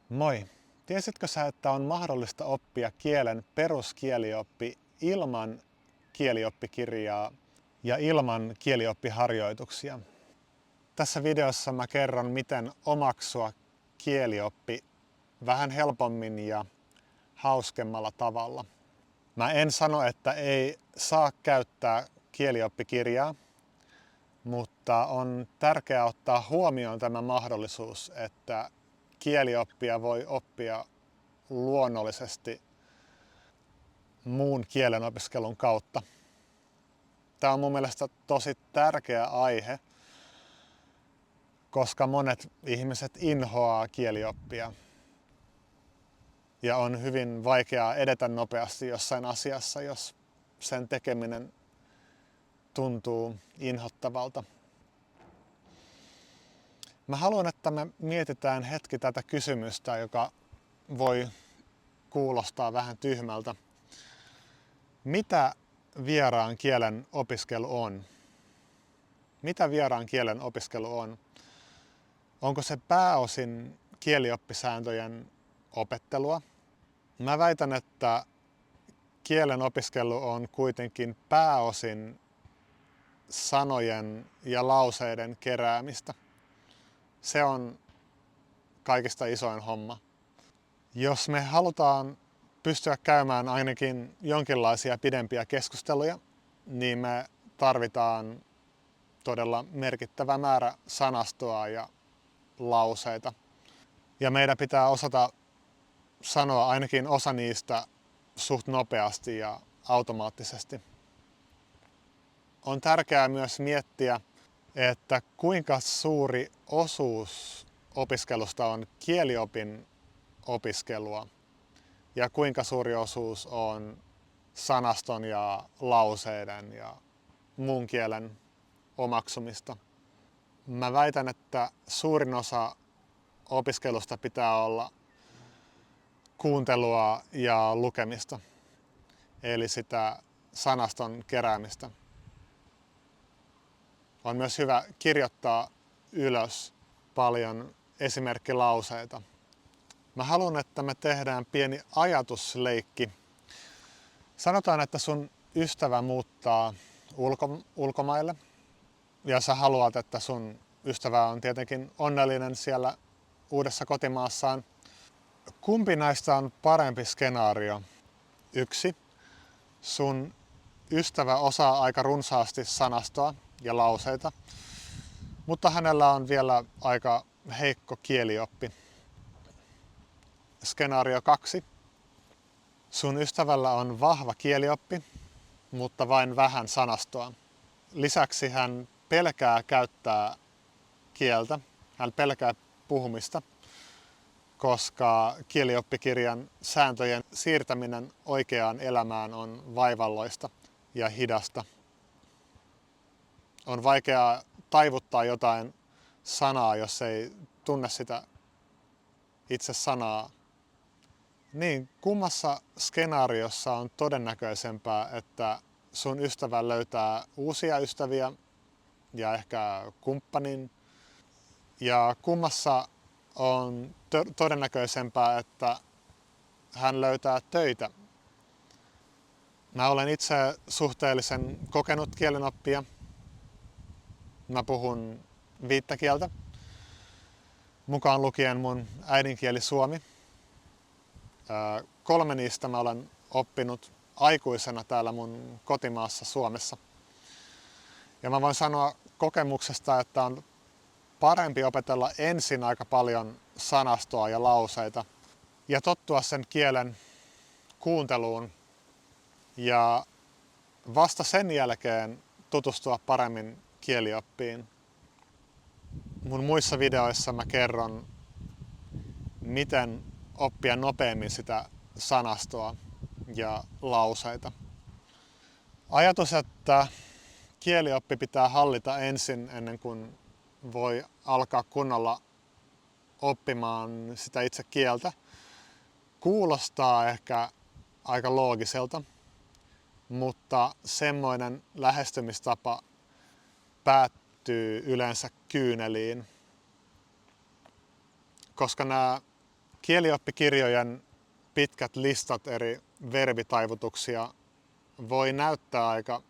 Moi! Tiesitkö sä, että on mahdollista oppia kielen peruskielioppi ilman kielioppikirjaa ja ilman kielioppiharjoituksia? Tässä videossa mä kerron, miten omaksua kielioppi vähän helpommin ja hauskemmalla tavalla. Mä en sano, että ei saa käyttää kielioppikirjaa, mutta on tärkeää ottaa huomioon tämä mahdollisuus, että kielioppia voi oppia luonnollisesti muun kielen opiskelun kautta. Tämä on mun mielestä tosi tärkeä aihe, koska monet ihmiset inhoaa kielioppia ja on hyvin vaikeaa edetä nopeasti jossain asiassa, jos sen tekeminen tuntuu inhottavalta. Mä haluan, että me mietitään hetki tätä kysymystä, joka voi kuulostaa vähän tyhmältä. Mitä vieraan kielen opiskelu on? Mitä vieraan kielen opiskelu on? Onko se pääosin kielioppisääntöjen opettelua? Mä väitän, että kielen opiskelu on kuitenkin pääosin sanojen ja lauseiden keräämistä. Se on kaikista isoin homma. Jos me halutaan pystyä käymään ainakin jonkinlaisia pidempiä keskusteluja, niin me tarvitaan todella merkittävä määrä sanastoa ja lauseita. Ja meidän pitää osata sanoa ainakin osa niistä suht nopeasti ja automaattisesti. On tärkeää myös miettiä, että kuinka suuri osuus opiskelusta on kieliopin opiskelua ja kuinka suuri osuus on sanaston ja lauseiden ja muun kielen omaksumista. Mä väitän, että suurin osa opiskelusta pitää olla kuuntelua ja lukemista, eli sitä sanaston keräämistä. On myös hyvä kirjoittaa ylös paljon esimerkkilauseita. Mä haluan, että me tehdään pieni ajatusleikki. Sanotaan, että sun ystävä muuttaa ulkomaille ja sä haluat, että sun ystävä on tietenkin onnellinen siellä uudessa kotimaassaan. Kumpi näistä on parempi skenaario? 1. Sun ystävä osaa aika runsaasti sanastoa ja lauseita, mutta hänellä on vielä aika heikko kielioppi. Skenaario 2. Sun ystävällä on vahva kielioppi, mutta vain vähän sanastoa. Lisäksi hän pelkää käyttää kieltä, hän pelkää puhumista, koska kielioppikirjan sääntöjen siirtäminen oikeaan elämään on vaivalloista ja hidasta. On vaikeaa taivuttaa jotain sanaa, jos ei tunne sitä itse sanaa. Niin, kummassa skenaariossa on todennäköisempää, että sun ystävä löytää uusia ystäviä ja ehkä kumppanin? Ja kummassa on todennäköisempää, että hän löytää töitä? Mä olen itse suhteellisen kokenut kielenoppija. Mä puhun 5 kieltä, mukaan lukien mun äidinkieli suomi. 3 niistä mä olen oppinut aikuisena täällä mun kotimaassa Suomessa. Ja mä voin sanoa kokemuksesta, että on parempi opetella ensin aika paljon sanastoa ja lauseita ja tottua sen kielen kuunteluun ja vasta sen jälkeen tutustua paremmin kielioppiin. Mun muissa videoissa mä kerron, miten oppia nopeammin sitä sanastoa ja lauseita. Ajatus, että kielioppi pitää hallita ensin ennen kuin voi alkaa kunnolla oppimaan sitä itse kieltä, kuulostaa ehkä aika loogiselta, mutta semmoinen lähestymistapa päättyy yleensä kyyneliin, koska nämä Kielioppikirjojen pitkät listat eri verbitaivutuksia voi näyttää aika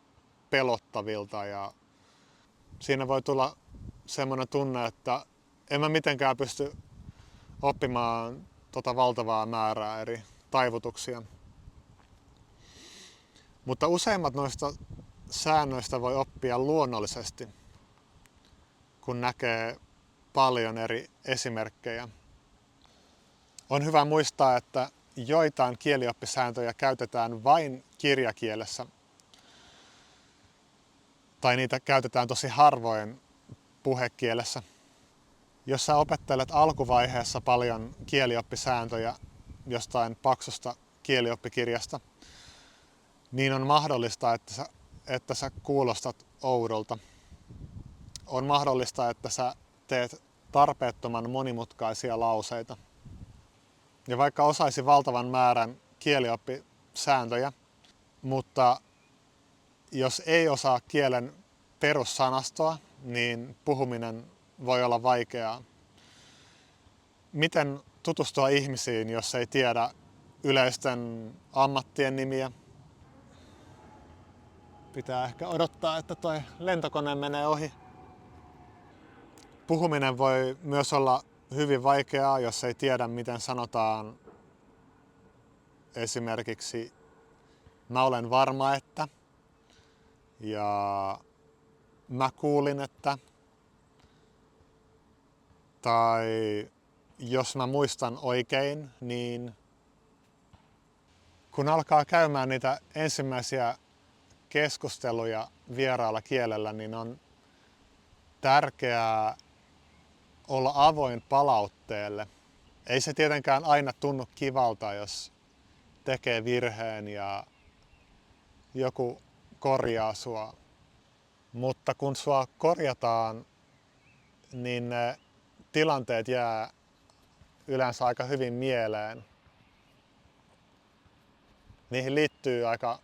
pelottavilta ja siinä voi tulla semmoinen tunne, että en mä mitenkään pysty oppimaan tota valtavaa määrää eri taivutuksia. Mutta useimmat noista säännöistä voi oppia luonnollisesti, kun näkee paljon eri esimerkkejä. On hyvä muistaa, että joitain kielioppisääntöjä käytetään vain kirjakielessä, tai niitä käytetään tosi harvoin puhekielessä. Jos sä opettelet alkuvaiheessa paljon kielioppisääntöjä jostain paksusta kielioppikirjasta, niin on mahdollista, että sä kuulostat oudolta. On mahdollista, että sä teet tarpeettoman monimutkaisia lauseita. Ja vaikka osaisi valtavan määrän kielioppisääntöjä, mutta jos ei osaa kielen perussanastoa, niin puhuminen voi olla vaikeaa. Miten tutustua ihmisiin, jos ei tiedä yleisten ammattien nimiä? Pitää ehkä odottaa, että toi lentokone menee ohi. Puhuminen voi myös olla hyvin vaikeaa, jos ei tiedä, miten sanotaan esimerkiksi mä olen varma, että ja mä kuulin, että tai jos mä muistan oikein, niin kun alkaa käymään niitä ensimmäisiä keskusteluja vieraalla kielellä, niin on tärkeää olla avoin palautteelle. Ei se tietenkään aina tunnu kivalta, jos tekee virheen ja joku korjaa sua. Mutta kun sua korjataan, niin ne tilanteet jää yleensä aika hyvin mieleen. Niihin liittyy aika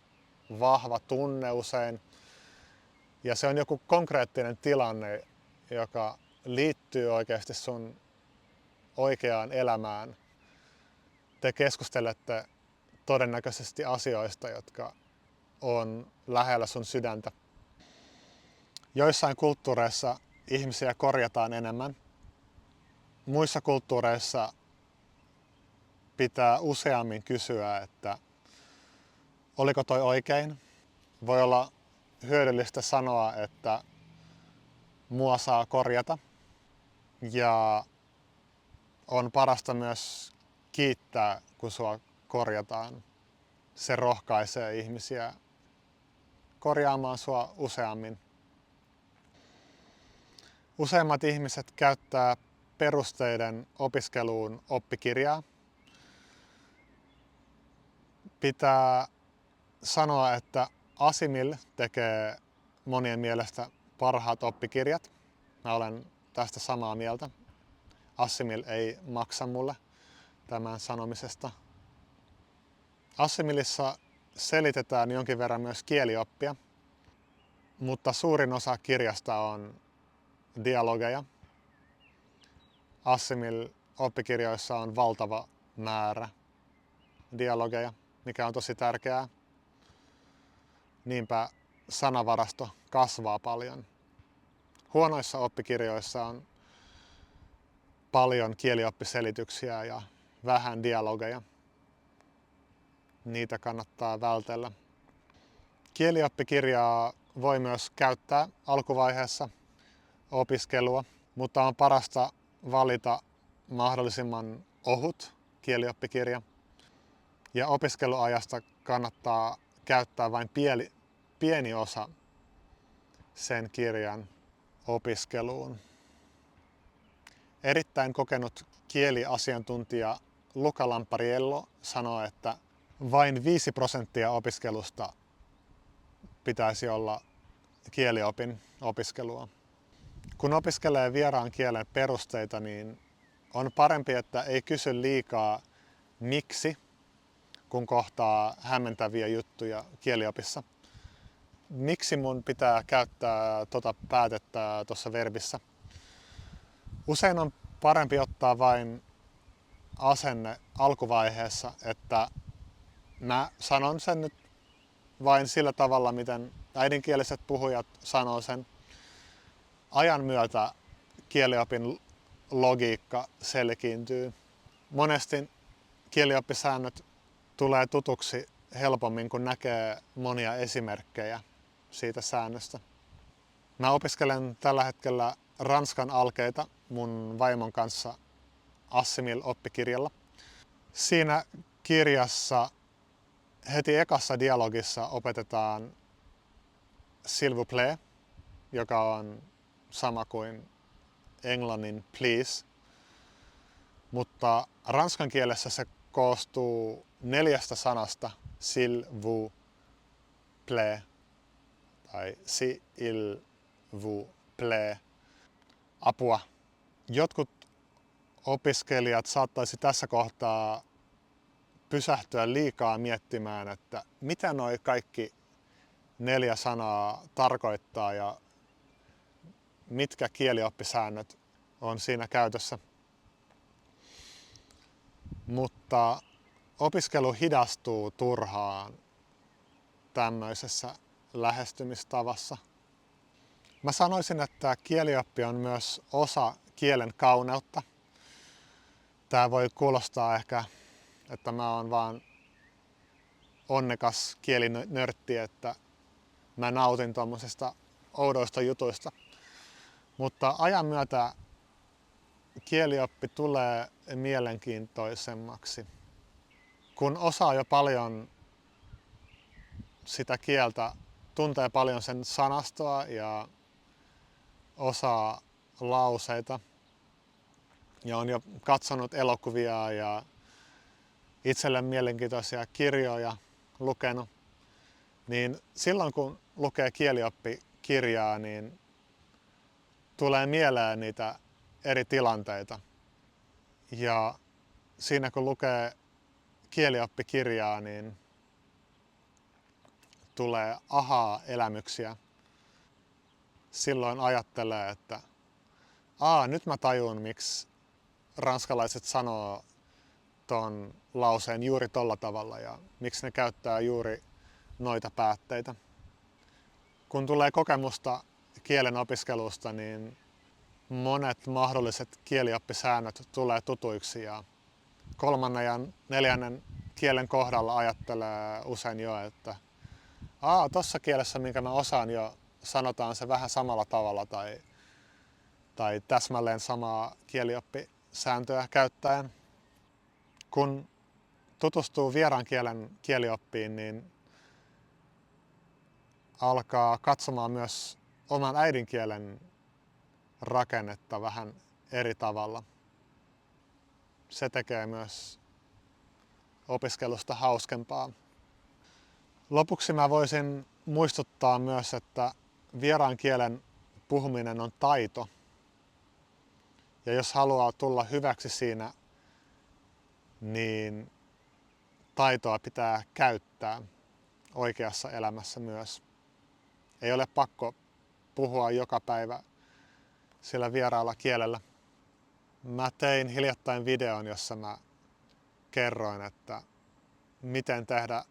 vahva tunne usein. Ja se on joku konkreettinen tilanne, joka liittyy oikeasti sun oikeaan elämään. Te keskustelette todennäköisesti asioista, jotka on lähellä sun sydäntä. Joissain kulttuureissa ihmisiä korjataan enemmän. Muissa kulttuureissa pitää useammin kysyä, että oliko toi oikein. Voi olla hyödyllistä sanoa, että mua saa korjata. Ja on parasta myös kiittää, kun sua korjataan. Se rohkaisee ihmisiä korjaamaan sua useammin. Useimmat ihmiset käyttää perusteiden opiskeluun oppikirjaa. Pitää sanoa, että Asimil tekee monien mielestä parhaat oppikirjat. Mä olen tästä samaa mieltä. Asimil ei maksa mulle tämän sanomisesta. Asimilissa selitetään jonkin verran myös kielioppia, mutta suurin osa kirjasta on dialogeja. Asimil-oppikirjoissa on valtava määrä dialogeja, mikä on tosi tärkeää. Niinpä sanavarasto kasvaa paljon. Huonoissa oppikirjoissa on paljon kielioppiselityksiä ja vähän dialogeja. Niitä kannattaa vältellä. Kielioppikirjaa voi myös käyttää alkuvaiheessa opiskelua, mutta on parasta valita mahdollisimman ohut kielioppikirja. Ja opiskeluajasta kannattaa käyttää vain pieni osa sen kirjan opiskeluun. Erittäin kokenut kieliasiantuntija Luca Lampariello sanoo, että vain 5% opiskelusta pitäisi olla kieliopin opiskelua. Kun opiskelee vieraan kielen perusteita, niin on parempi, että ei kysy liikaa miksi, kun kohtaa hämmentäviä juttuja kieliopissa. Miksi mun pitää käyttää tota päätettä tuossa verbissä? Usein on parempi ottaa vain asenne alkuvaiheessa, että mä sanon sen nyt vain sillä tavalla, miten äidinkieliset puhujat sanoo sen. Ajan myötä kieliopin logiikka selkiintyy. Monesti kielioppisäännöt tulee tutuksi helpommin, kun näkee monia esimerkkejä siitä säännöstä. Mä opiskelen tällä hetkellä ranskan alkeita mun vaimon kanssa Assimil-oppikirjalla. Siinä kirjassa heti ekassa dialogissa opetetaan s'il vous plaît, joka on sama kuin englannin please, mutta ranskan kielessä se koostuu 4 sanasta s'il vous plaît tai s'il vous plaît. Apua. Jotkut opiskelijat saattaisi tässä kohtaa pysähtyä liikaa miettimään, että mitä noi kaikki 4 sanaa tarkoittaa ja mitkä kielioppisäännöt on siinä käytössä. Mutta opiskelu hidastuu turhaan tämmöisessä lähestymistavassa. Mä sanoisin, että kielioppi on myös osa kielen kauneutta. Tää voi kuulostaa ehkä, että mä oon vaan onnekas kielinörtti, että mä nautin tuommoisista oudoista jutuista. Mutta ajan myötä kielioppi tulee mielenkiintoisemmaksi. Kun osaa jo paljon sitä kieltä, tuntee paljon sen sanastoa ja osaa lauseita ja on jo katsonut elokuvia ja itselle mielenkiintoisia kirjoja lukenut, niin silloin kun lukee kielioppikirjaa, niin tulee mieleen niitä eri tilanteita. Ja siinä kun lukee kielioppikirjaa, niin tulee ahaa-elämyksiä. Silloin ajattelee, että nyt mä tajun, miksi ranskalaiset sanoo ton lauseen juuri tolla tavalla ja miksi ne käyttää juuri noita päätteitä. Kun tulee kokemusta kielen opiskelusta, niin monet mahdolliset kielioppisäännöt tulee tutuiksi ja 3. ja 4. kielen kohdalla ajattelee usein jo, että tossa kielessä, minkä mä osaan jo, sanotaan se vähän samalla tavalla tai täsmälleen samaa kielioppisääntöä käyttäen. Kun tutustuu vieraan kielen kielioppiin, niin alkaa katsomaan myös oman äidinkielen rakennetta vähän eri tavalla. Se tekee myös opiskelusta hauskempaa. Lopuksi mä voisin muistuttaa myös, että vieraan kielen puhuminen on taito. Ja jos haluaa tulla hyväksi siinä, niin taitoa pitää käyttää oikeassa elämässä myös. Ei ole pakko puhua joka päivä sillä vieraalla kielellä. Mä tein hiljattain videon, jossa mä kerroin, että miten tehdä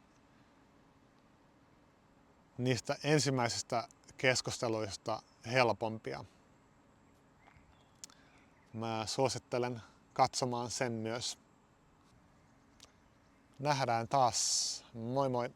niistä ensimmäisistä keskusteluista helpompia. Mä suosittelen katsomaan sen myös. Nähdään taas. Moi moi!